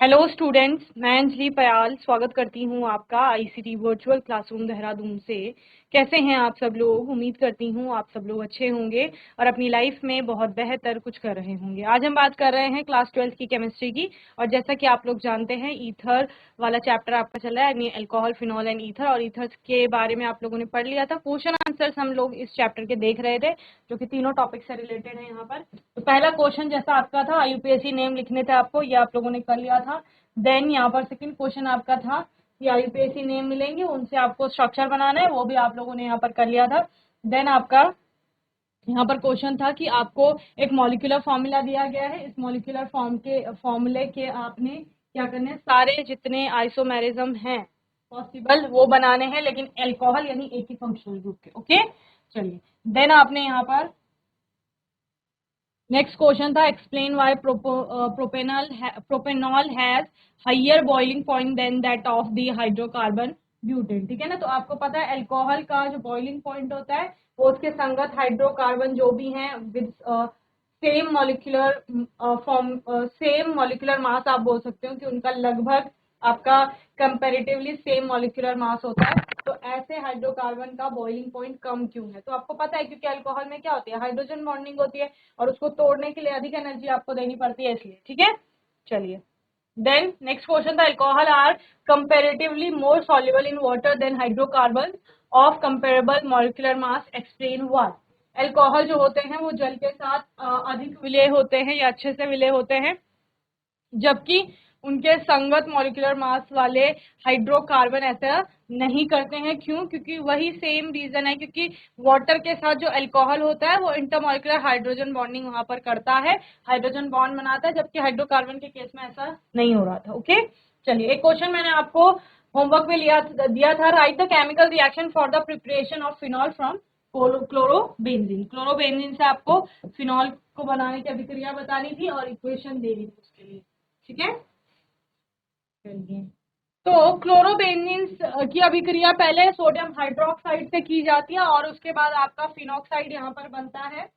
Hello students, मैं अंजलि पयाल स्वागत करती हूँ आपका आईसीटी वर्चुअल क्लासरूम देहरादून से। कैसे हैं आप सब लोग? उम्मीद करती हूँ आप सब लोग अच्छे होंगे और अपनी लाइफ में बहुत बेहतर कुछ कर रहे होंगे। आज हम बात कर रहे हैं क्लास 12 की केमिस्ट्री की, और जैसा कि आप लोग जानते हैं ईथर वाला चैप्टर आपका चला है, यानी अल्कोहल, फिनॉल एंड ईथर, और ईथर के बारे में आप लोगों ने पढ़ लिया था। क्वेश्चन आंसर्स हम लोग इस चैप्टर के देख रहे थे, जो कि तीनों टॉपिक से रिलेटेड है यहाँ पर। तो पहला क्वेश्चन जैसा आपका था, यूपीएससी नेम लिखने थे आपको, ये आप लोगों ने कर लिया था। देन यहाँ पर सेकंड क्वेश्चन आपका था कि यूपीएससी नेम मिलेंगे, उनसे आपको स्ट्रक्चर बनाना है, वो भी आप लोगों ने यहाँ पर कर लिया था। देन आपका यहाँ पर क्वेश्चन था कि आपको एक मॉलिक्यूलर फॉर्मूला दिया गया है, इस मॉलिक्यूलर फॉर्मूले के आपने क्या करना है, सारे जितने आइसोमेरिज्म हैं पॉसिबल वो बनाने हैं, लेकिन अल्कोहल यानी एक ही फंक्शनल ग्रुप के। ओके, चलिए। देन आपने यहाँ पर नेक्स्ट क्वेश्चन था, explain why propanol has higher boiling point than that of the hydrocarbon butane. ठीक है ना, तो आपको पता है अल्कोहल का जो बॉइलिंग पॉइंट होता है वो उसके संगत हाइड्रोकार्बन जो भी हैं with same molecular form, same molecular mass आप बोल सकते हो कि उनका लगभग आपका कंपैरेटिवली सेम मॉलिक्यूलर मास होता है। तो ऐसे हाइड्रोकार्बन का बॉइलिंग पॉइंट कम क्यों है? तो आपको पता है क्योंकि अल्कोहल में क्या होती है, हाइड्रोजन बॉन्डिंग होती है और उसको तोड़ने के लिए अधिक एनर्जी आपको देनी पड़ती है, इसलिए। ठीक है, चलिए। देन नेक्स्ट क्वेश्चन था, alcohol are comparatively more soluble in water than hydrocarbon of comparable molecular mass, explain why. Alcohol जो होते हैं वो जल के साथ अधिक विलय होते हैं या अच्छे से विलय होते हैं, जबकि उनके संगत मॉलिक्यूलर मास वाले हाइड्रोकार्बन ऐसा नहीं करते हैं। क्यों? क्योंकि वही सेम रीजन है, क्योंकि वाटर के साथ जो अल्कोहल होता है वो इंटरमॉलिक्यूलर हाइड्रोजन बॉन्डिंग वहां पर करता है, हाइड्रोजन बॉन्ड बनाता है, जबकि हाइड्रोकार्बन के केस में ऐसा नहीं हो रहा था। ओके, चलिए। एक क्वेश्चन मैंने आपको होमवर्क में दिया था, right the chemical reaction for the preparation of phenol from chlorobenzene. Chlorobenzene से आपको फिनॉल को बनाने की अभिक्रिया बतानी थी और इक्वेशन देनी थी उसके लिए। ठीक है, चलिए। तो क्लोरोबेंजीन की अभिक्रिया पहले सोडियम हाइड्रोक्साइड से की जाती है और उसके बाद आपका फिनॉक्साइड यहाँ पर बनता है,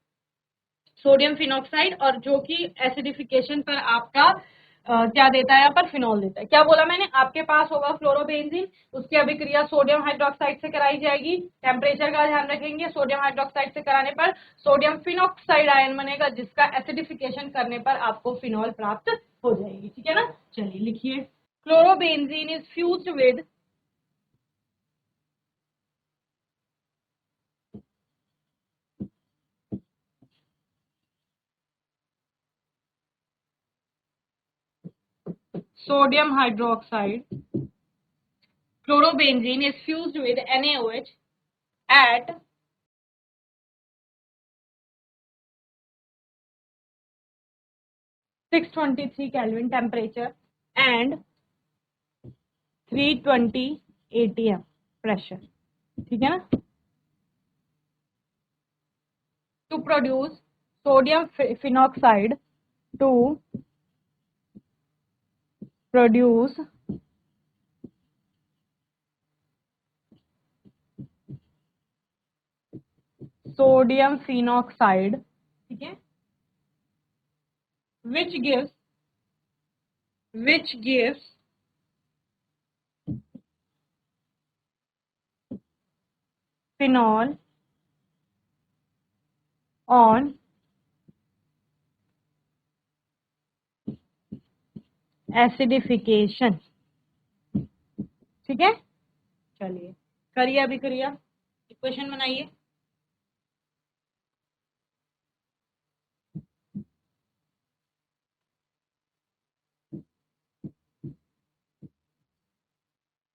सोडियम फिनॉक्साइड, और जो कि एसिडिफिकेशन पर आपका क्या देता है, यहाँ पर फिनॉल देता है। क्या बोला मैंने? आपके पास होगा फ्लोरोबेंजीन, उसकी अभिक्रिया सोडियम हाइड्रोक्साइड से कराई जाएगी। टेम्परेचर का ध्यान रखेंगे, सोडियम हाइड्रोक्साइड से कराने पर सोडियम फिनॉक्साइड आयन बनेगा, जिसका एसिडिफिकेशन करने पर आपको फिनॉल प्राप्त हो जाएगी। ठीक है ना, चलिए लिखिए। Chlorobenzene is fused with sodium hydroxide. Chlorobenzene is fused with NaOH at 623 Kelvin temperature and 320 atm pressure. ठीक है ना, to produce sodium phenoxide, to produce sodium phenoxide, ठीक है, which gives phenol on acidification। ठीक है, चलिए करिए अभिक्रिया, इक्वेशन बनाइए।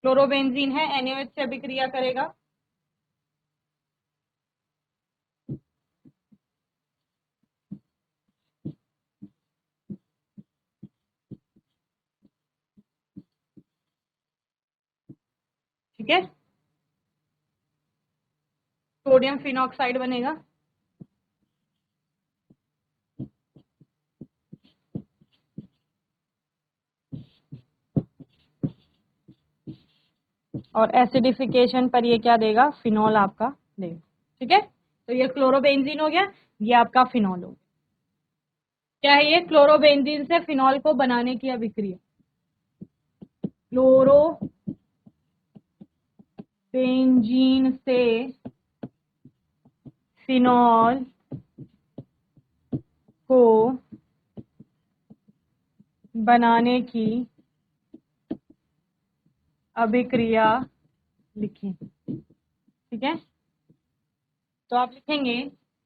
क्लोरोबेंजीन है, NaOH से अभिक्रिया करेगा, ठीक है, सोडियम फिनॉक्साइड बनेगा, और एसिडिफिकेशन पर ये क्या देगा, फिनॉल आपका देगा। ठीक है, तो ये क्लोरोबेंजीन हो गया, ये आपका फिनॉल हो गया। क्या है ये? क्लोरोबेंजीन से फिनॉल को बनाने की अभिक्रिया। क्लोरोबेंजीन से फिनॉल को बनाने की अभिक्रिया लिखें। ठीक है, तो आप लिखेंगे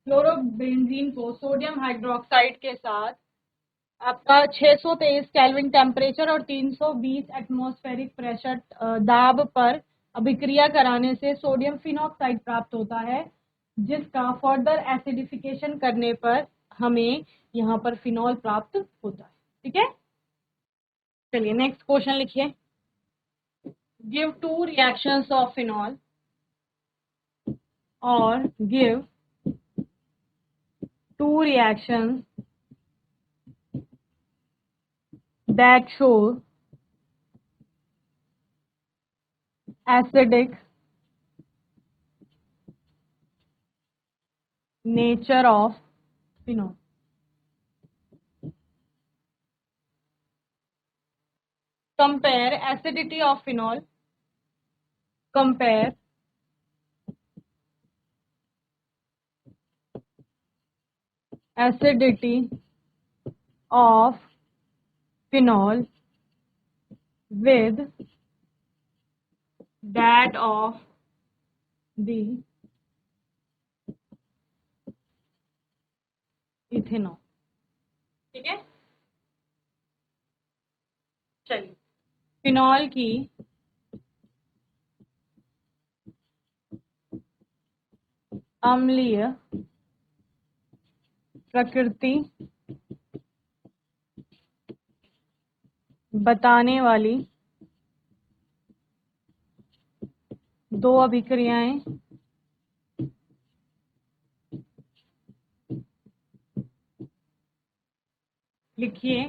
क्लोरोबेंजीन को सोडियम हाइड्रोक्साइड के साथ आपका 623 केल्विन टेम्परेचर और 320 एटमॉस्फेरिक प्रेशर दाब पर अभिक्रिया कराने से सोडियम फिनॉक्साइड प्राप्त होता है, जिसका फर्दर एसिडिफिकेशन करने पर हमें यहाँ पर फिनॉल प्राप्त होता है। ठीक है, चलिए नेक्स्ट क्वेश्चन लिखिए। Give two reactions of phenol और give two reactions that show acidic nature of phenol. Compare acidity of phenol. Compare acidity of phenol with that of the ethanol. ठीक है, चलिए फिनॉल की अम्लीय प्रकृति बताने वाली दो अभिक्रियाएं लिखिए।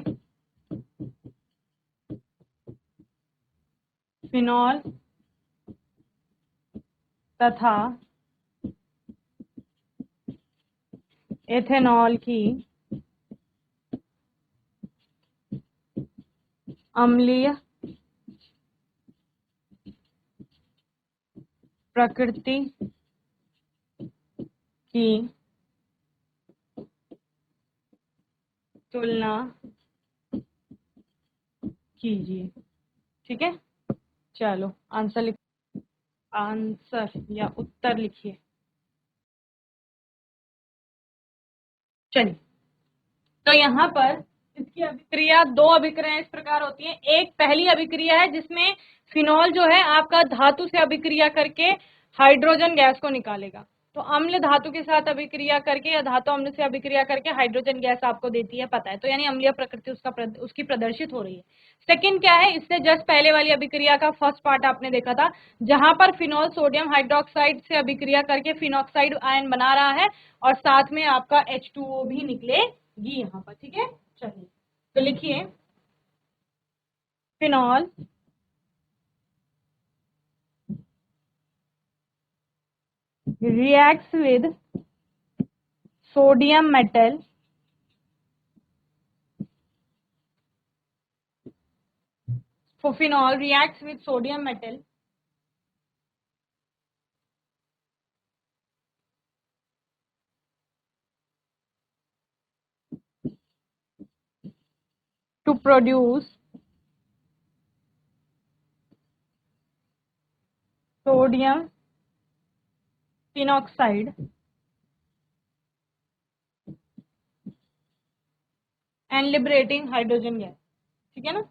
फिनॉल तथा एथेनॉल की अम्लीय प्रकृति की तुलना कीजिए। ठीक है, चलो आंसर या उत्तर लिखिए। चलिए, तो यहाँ पर इसकी अभिक्रिया दो अभिक्रियाएं इस प्रकार होती हैं। एक पहली अभिक्रिया है जिसमें फिनॉल जो है आपका धातु से अभिक्रिया करके हाइड्रोजन गैस को निकालेगा। तो अम्ल धातु के साथ अभिक्रिया करके या धातु अम्ल से अभिक्रिया करके हाइड्रोजन गैस आपको देती है, पता है, तो यानी अम्लीय प्रकृति उसकी प्रदर्शित हो रही है। सेकंड क्या है, इससे जस्ट पहले वाली अभिक्रिया का फर्स्ट पार्ट आपने देखा था, जहां पर फिनॉल सोडियम हाइड्रोक्साइड से अभिक्रिया करके फिनॉक्साइड आयन बना रहा है और साथ में आपका H2O भी निकलेगी यहाँ पर। ठीक है, चलिए तो लिखिए phenol reacts with sodium metal phenol reacts with sodium metal to produce sodium phenoxide and liberating hydrogen gas। ठीक है ना,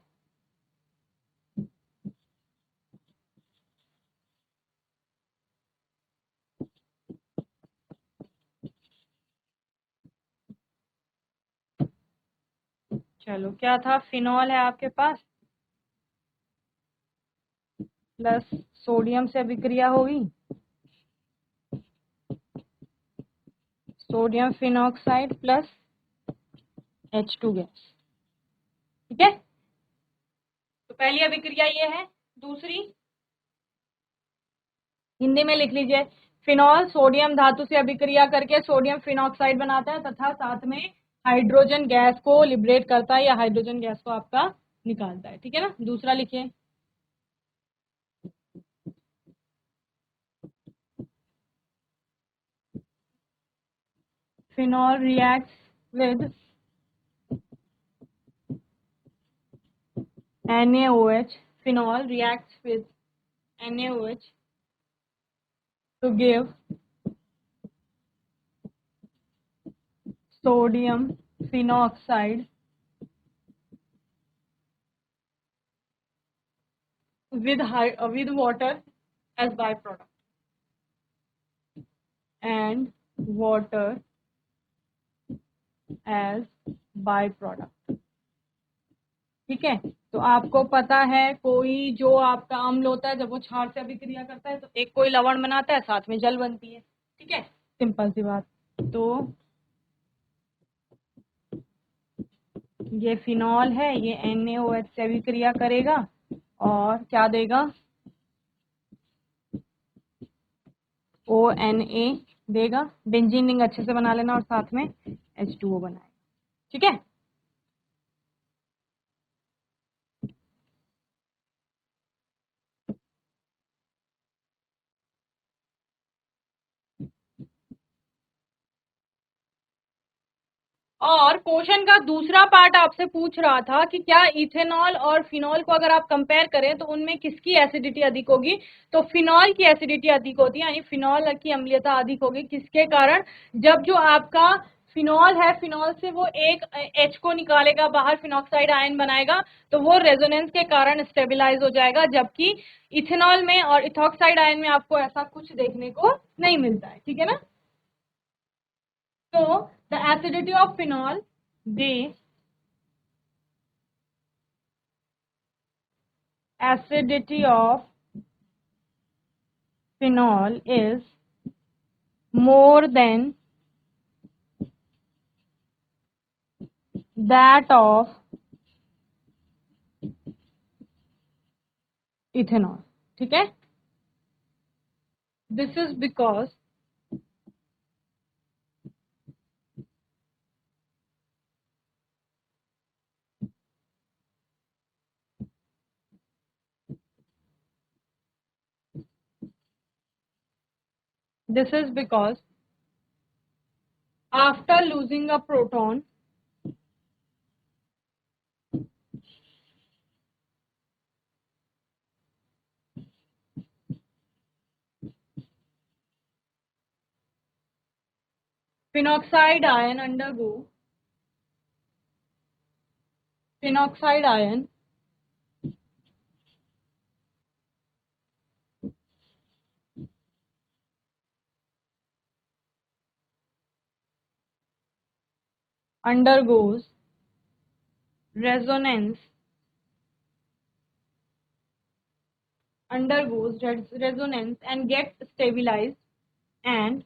चलो क्या था, फिनॉल है आपके पास प्लस सोडियम से अभिक्रिया होगी, sodium phenoxide plus H2 gas. ठीक है, तो पहली अभिक्रिया ये है। दूसरी हिंदी में लिख लीजिए, फिनॉल सोडियम धातु से अभिक्रिया करके सोडियम फिनॉक्साइड बनाता है तथा साथ में हाइड्रोजन गैस को लिबरेट करता है या हाइड्रोजन गैस को आपका निकालता है। ठीक है ना, दूसरा लिखिए phenol reacts with NaOH. Phenol reacts with NaOH to give sodium phenoxide with water as byproduct, and water as byproduct. ठीक है, तो आपको पता है कोई जो आपका अम्ल होता है जब वो क्षार से अभिक्रिया करता है तो एक कोई लवण बनाता है, साथ में जल बनती है। ठीक है, सिंपल सी बात। तो ये फिनॉल है, ये NaOH से अभिक्रिया करेगा और क्या देगा, ONA देगा। बेंजीन रिंग अच्छे से बना लेना और साथ में H2O बनाएगा। ठीक है, और क्वेश्चन का दूसरा पार्ट आपसे पूछ रहा था कि क्या इथेनॉल और फिनॉल को अगर आप कंपेयर करें तो उनमें किसकी एसिडिटी अधिक होगी। तो फिनॉल की एसिडिटी अधिक होती है, यानी फिनॉल की अम्लीयता अधिक होगी। किसके कारण, जब जो आपका फिनॉल है, फिनॉल से वो एक H को निकालेगा बाहर, फिनॉक्साइड आयन बनाएगा, तो वो रेजोनेंस के कारण स्टेबिलाईज हो जाएगा, जबकि इथेनॉल में और इथॉक्साइड आयन में आपको ऐसा कुछ देखने को नहीं मिलता है। ठीक है ना। So the acidity of phenol, the acidity of phenol is more than that of ethanol. ठीक है, this is because after losing a proton, phenoxide ion undergoes resonance and gets stabilized and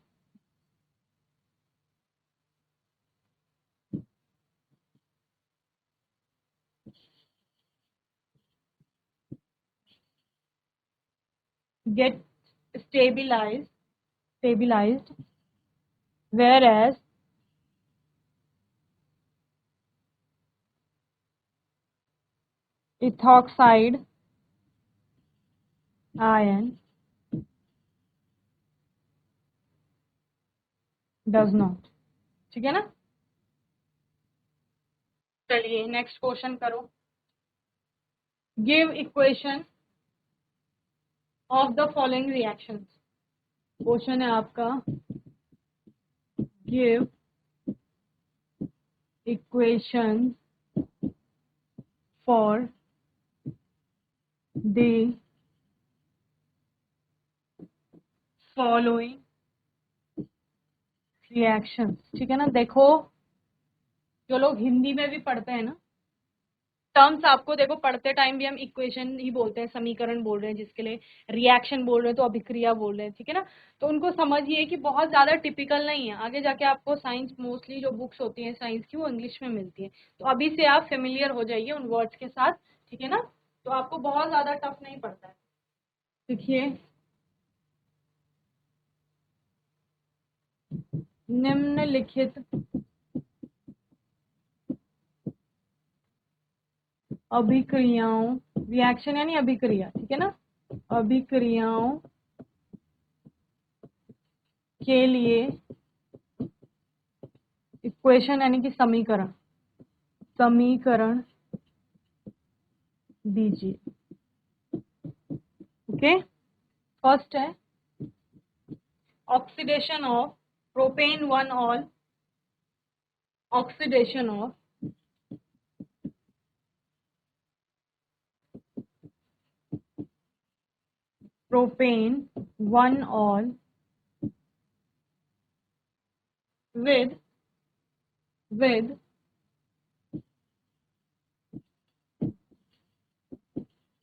get stabilized, whereas ethoxide ion does not. ठीक है ना। चलिए next question करो। Give equation of the following reactions. Question है आपका, give equation for the following reactions. ठीक है ना। देखो, जो लोग हिंदी में भी पढ़ते हैं ना, टर्म्स आपको देखो पढ़ते टाइम भी हम इक्वेशन ही बोलते हैं, समीकरण बोल रहे हैं, जिसके लिए रिएक्शन बोल रहे हैं तो अभिक्रिया बोल रहे हैं। ठीक है ना। तो उनको समझिए कि बहुत ज्यादा टिपिकल नहीं है, आगे जाके आपको साइंस मोस्टली जो बुक्स होती हैं साइंस की वो इंग्लिश में मिलती है, तो अभी से आप फेमिलियर हो जाइए उन वर्ड्स के साथ। ठीक है ना, तो आपको बहुत ज्यादा टफ नहीं पड़ता है। देखिए, निम्नलिखित अभिक्रियाओं, रिएक्शन यानी अभिक्रिया, ठीक है ना, अभिक्रियाओं के लिए इक्वेशन यानी कि समीकरण, समीकरण दीजिए। ओके, फर्स्ट है oxidation of propane 1 all, oxidation of propane 1 all with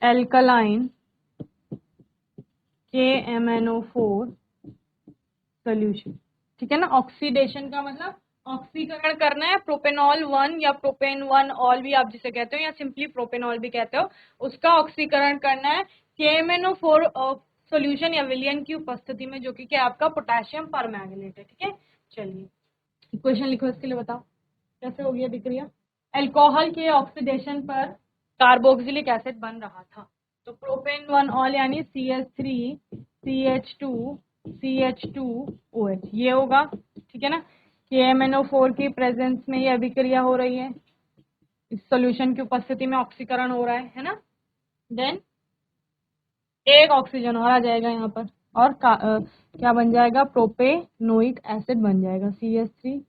alkaline KMnO4 solution. ठीक है ना, ऑक्सीडेशन का मतलब ऑक्सीकरण करना है प्रोपेनॉल 1 या प्रोपेन 1 ऑल भी आप जिसे कहते हो या सिंपली प्रोपेनॉल भी कहते हो, उसका ऑक्सीकरण करना है KMnO4 सोल्यूशन या विलयन की उपस्थिति में, जो कि क्या आपका पोटेशियम परमैंगनेट है। ठीक है, चलिए इक्वेशन लिखो इसके लिए, बताओ कैसे हो गया विक्रिया। अल्कोहल के ऑक्सीडेशन पर कार्बोक्सिलिक एसिड बन रहा था, तो प्रोपेन 1 ऑल यानी CH3 CH2 CH2OH ये होगा। ठीक है ना, KMnO4 की प्रेजेंस में ये अभिक्रिया हो रही है, इस सॉल्यूशन की उपस्थिति में ऑक्सीकरण हो रहा है ना। देन एक ऑक्सीजन और आ जाएगा यहाँ पर और क्या बन जाएगा, प्रोपेनोइक एसिड बन जाएगा, CH3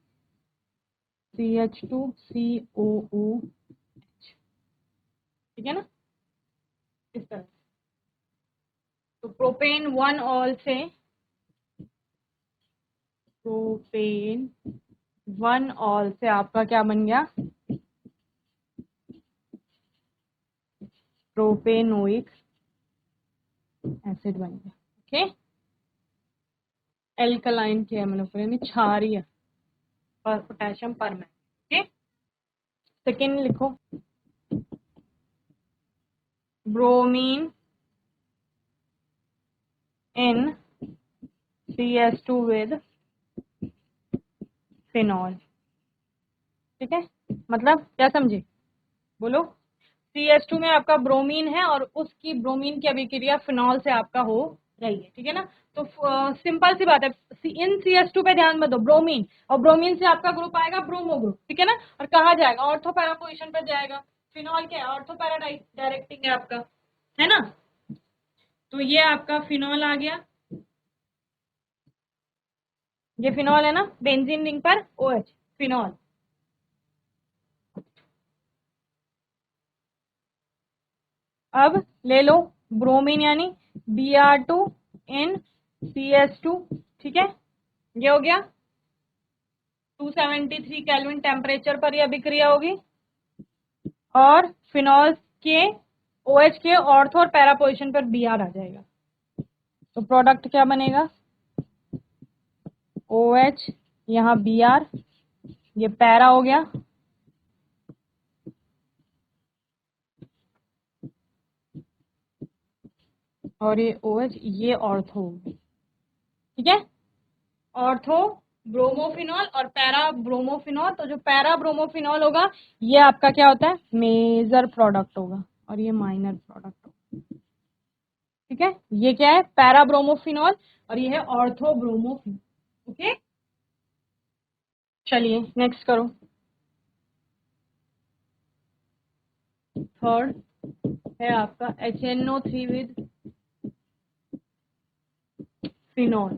CH2 COOH। ठीक है ना, इस तरह। तो प्रोपेन 1 ऑल से प्रोपेन 1 ऑल से आपका क्या बन गया, प्रोपेनोइक एसिड बन गया। ओके, एल्कलाइन के एमएनओ4 यानी क्षारीय पोटेशियम परमैंगनेट। ओके, सेकेंड लिखो, bromine in CS2 with phenol. ठीक है, मतलब क्या समझे, बोलो। CS2 में आपका ब्रोमीन है और उसकी ब्रोमीन की अभिक्रिया फिनॉल से आपका हो रही है। ठीक है ना, तो सिंपल सी बात है, इन CS2 पे ध्यान मत दो, ब्रोमीन, और ब्रोमीन से आपका ग्रुप आएगा ब्रोमो ग्रुप। ठीक है ना, और कहा जाएगा ऑर्थो पैरा पोजिशन पर जाएगा, फिनॉल क्या है, ऑर्थो पैरा डायरेक्टिंग है आपका, है ना। तो ये आपका फिनॉल आ गया, ये फिनॉल है ना, बेंजीन रिंग पर OH, फिनॉल। अब ले लो ब्रोमीन यानी Br2 इन CS2। ठीक है, ये हो गया 273 केल्विन टेम्परेचर पर यह अभिक्रिया होगी और फिनॉल के OH के ऑर्थो और पैरा पोजिशन पर Br आ जाएगा। तो प्रोडक्ट क्या बनेगा, OH यहाँ Br, ये पैरा हो गया, और ये OH ये ऑर्थो होगी। ठीक है, ऑर्थो ब्रोमोफिनॉल और पैरा ब्रोमोफिनॉल, तो जो पैरा ब्रोमोफिनॉल होगा ये आपका क्या होता है, मेजर प्रोडक्ट होगा और ये माइनर प्रोडक्ट होगा। ठीक है, ये क्या है, पैरा ब्रोमोफिनॉल और ये है ऑर्थो ब्रोमोफिनॉल। ओके, चलिए नेक्स्ट करो। थर्ड है आपका HNO3 विद फिनॉल।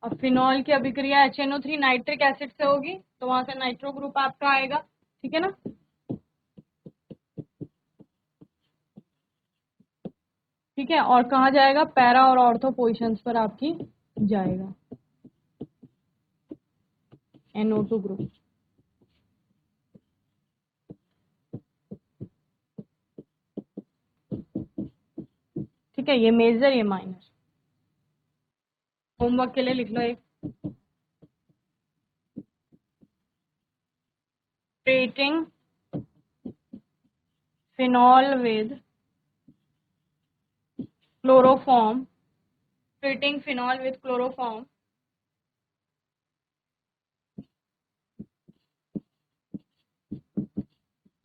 अब फिनॉल की अभिक्रिया HNO3 नाइट्रिक एसिड से होगी, तो वहां से नाइट्रो ग्रुप आपका आएगा। ठीक है ना, ठीक है, और कहा जाएगा, पैरा और ऑर्थो पोजिशंस पर आपकी जाएगा NO2 ग्रुप। ठीक है, ये मेजर ये माइनर। होमवर्क के लिए लिख लो एक, treating phenol with chloroform, treating phenol with chloroform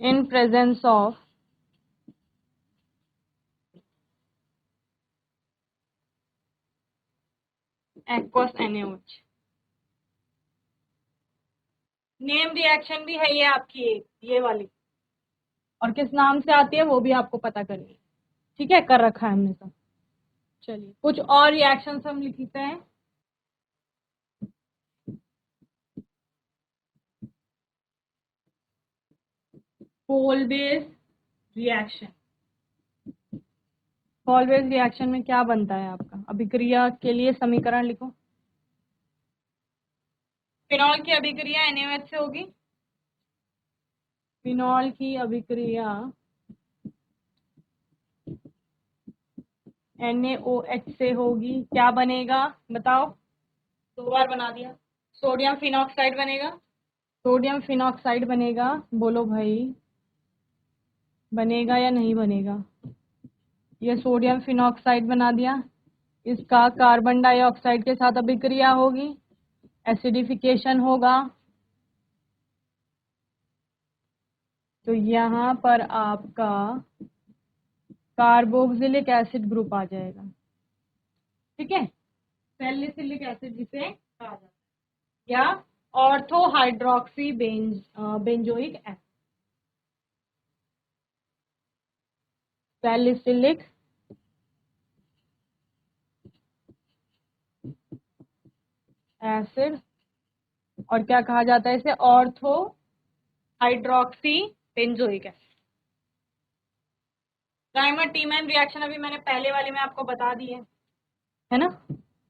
in presence aqueous NaOH। Name reaction भी है ये आपकी, ये वाली, और किस नाम से आती है वो भी आपको पता करनी है। ठीक है, कर रखा है हमने सब। चलिए कुछ और रिएक्शंस हम लिखते हैं। पोल बेस रिएक्शन। पोल बेस रिएक्शन में क्या बनता है आपका? अभिक्रिया के लिए समीकरण लिखो। फिनॉल की अभिक्रिया NaOH से होगी। फिनॉल की अभिक्रिया NaOH से होगी, क्या बनेगा बताओ? 2 बार बना दिया। सोडियम फिनॉक्साइड बनेगा। सोडियम फिनॉक्साइड बनेगा, बोलो भाई, बनेगा या नहीं बनेगा? ये सोडियम फिनॉक्साइड बना दिया, इसका कार्बन डाइऑक्साइड के साथ अभिक्रिया होगी, एसिडिफिकेशन होगा, तो यहाँ पर आपका कार्बोक्सिलिक एसिड ग्रुप आ जाएगा। ठीक है, सैलिसिलिक एसिड जिसे कहा जाता है, या ortho hydroxy benzoic acid. Salicylic acid, और क्या कहा जाता है इसे? Ortho hydroxy benzoic acid. Reimer Tiemann reaction अभी मैंने पहले वाले में आपको बता दी है ना?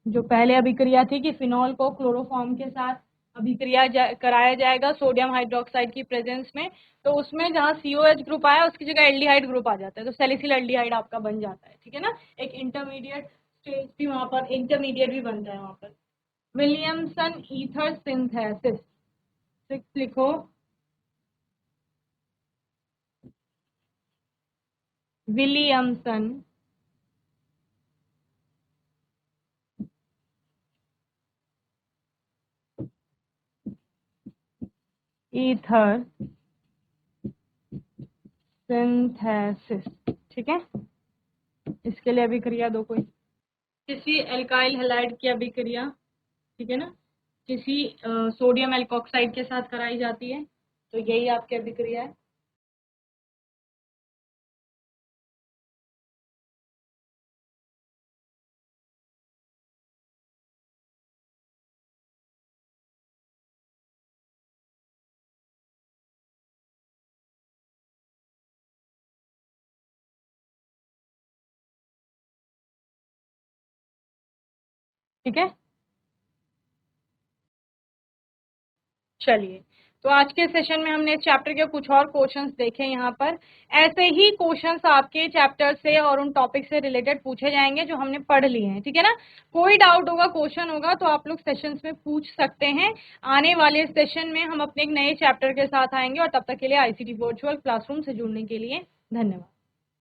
जो पहले अभिक्रिया थी कि फिनॉल को क्लोरोफॉर्म के साथ अभिक्रिया कराया जाएगा सोडियम हाइड्रोक्साइड की प्रेजेंस में, तो उसमें जहाँ COH ग्रुप आया उसकी जगह एल्डिहाइड ग्रुप आ जाता है, तो सैलिसिल एल्डिहाइड आपका बन जाता है। ठीक है ना, एक इंटरमीडिएट स्टेज भी वहां पर, इंटरमीडिएट भी बनता है वहां पर। विलियमसन ईथर सिंथेसिस 6 लिखो। Williamson ether synthesis. ठीक है, इसके लिए अभिक्रिया दो कोई। किसी एल्काइल हैलाइड की अभिक्रिया, ठीक है ना, किसी सोडियम एल्कोक्साइड के साथ कराई जाती है, तो यही आपकी अभिक्रिया है। ठीक है, चलिए, तो आज के सेशन में हमने इस चैप्टर के कुछ और क्वेश्चंस देखे यहाँ पर। ऐसे ही क्वेश्चंस आपके चैप्टर से और उन टॉपिक से रिलेटेड पूछे जाएंगे जो हमने पढ़ लिए हैं। ठीक है ना, कोई डाउट होगा, क्वेश्चन होगा तो आप लोग सेशंस में पूछ सकते हैं। आने वाले सेशन में हम अपने एक नए चैप्टर के साथ आएंगे, और तब तक के लिए ICT वर्चुअल क्लासरूम से जुड़ने के लिए धन्यवाद।